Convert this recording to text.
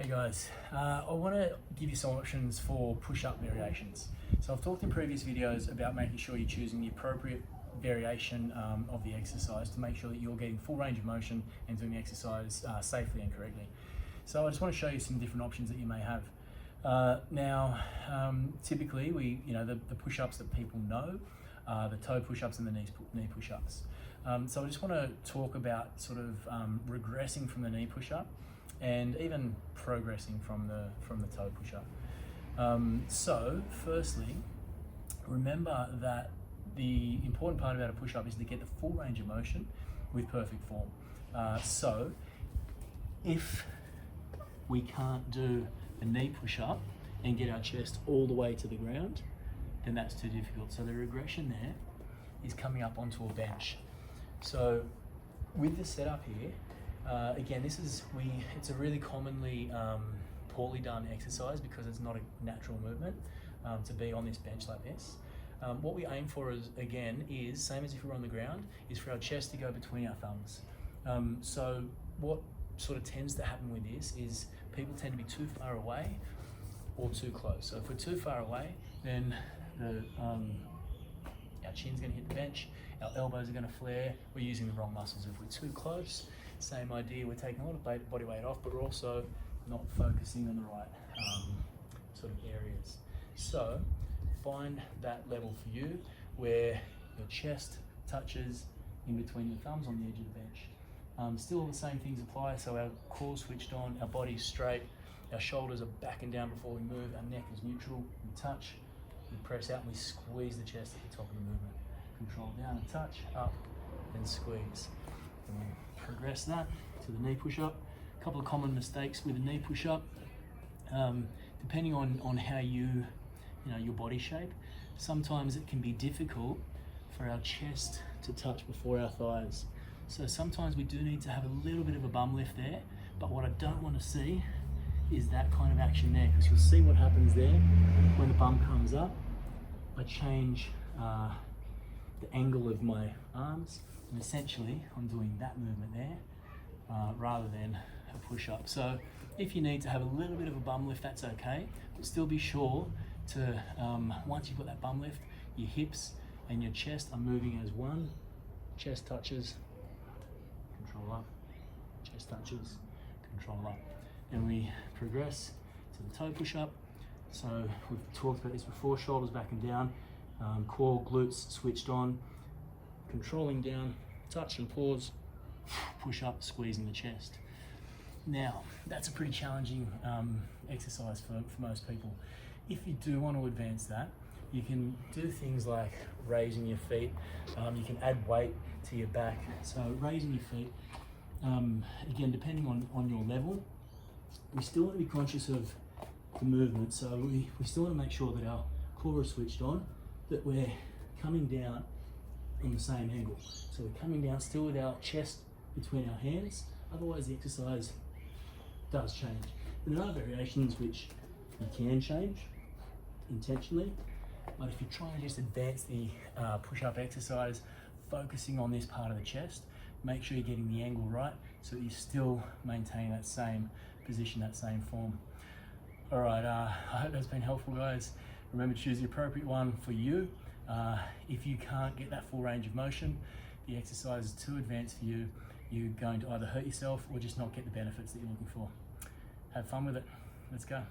Hey guys, I want to give you some options for push-up variations. So I've talked in previous videos about making sure you're choosing the appropriate variation of the exercise to make sure that you're getting full range of motion and doing the exercise safely and correctly. So I just want to show you some different options that you may have. Typically the push-ups that people know are the toe push-ups and the knee push-ups. So I just want to talk about sort of regressing from the knee push-up and even progressing from the toe push-up. So firstly, remember that the important part about a push-up is to get the full range of motion with perfect form. So if we can't do a knee push-up and get our chest all the way to the ground, then that's too difficult. So the regression there is coming up onto a bench. So with the setup here, again, it's a really commonly poorly done exercise because it's not a natural movement to be on this bench like this. What we aim for is same as if we were on the ground, is for our chest to go between our thumbs. So what sort of tends to happen with this is people tend to be too far away or too close. So if we're too far away, then our chin's going to hit the bench, our elbows are going to flare, we're using the wrong muscles. If we're too close, same idea, we're taking a lot of body weight off, but we're also not focusing on the right sort of areas. So find that level for you where your chest touches in between your thumbs on the edge of the bench. Still the same things apply, so our core switched on, our body's straight, our shoulders are back and down before we move, our neck is neutral, we touch, we press out and we squeeze the chest at the top of the movement. Control down and touch, up and squeeze. And we progress that to the knee push-up. A couple of common mistakes with a knee push-up, depending on how your body shape, sometimes it can be difficult for our chest to touch before our thighs. So sometimes we do need to have a little bit of a bum lift there, but what I don't want to see is that kind of action there, because you'll see what happens there when the bum comes up. I change the angle of my arms, and essentially I'm doing that movement there rather than a push-up. So if you need to have a little bit of a bum lift, that's okay, but still be sure to, once you've got that bum lift, your hips and your chest are moving as one. Chest touches, control up, chest touches, control up. And we progress to the toe push-up. So we've talked about this before, shoulders back and down, core, glutes switched on, controlling down, touch and pause, push up, squeezing the chest. Now, that's a pretty challenging exercise for most people. If you do want to advance that, you can do things like raising your feet. You can add weight to your back. So raising your feet, again, depending on your level, we still want to be conscious of the movement. So we still want to make sure that our core is switched on, that we're coming down on the same angle. So we're coming down still with our chest between our hands, otherwise the exercise does change. And there are variations which you can change intentionally, but if you try and just advance the push-up exercise, focusing on this part of the chest, make sure you're getting the angle right so that you still maintain that same position, that same form. All right, I hope that's been helpful, guys. Remember to choose the appropriate one for you. If you can't get that full range of motion, the exercise is too advanced for you, you're going to either hurt yourself or just not get the benefits that you're looking for. Have fun with it. Let's go.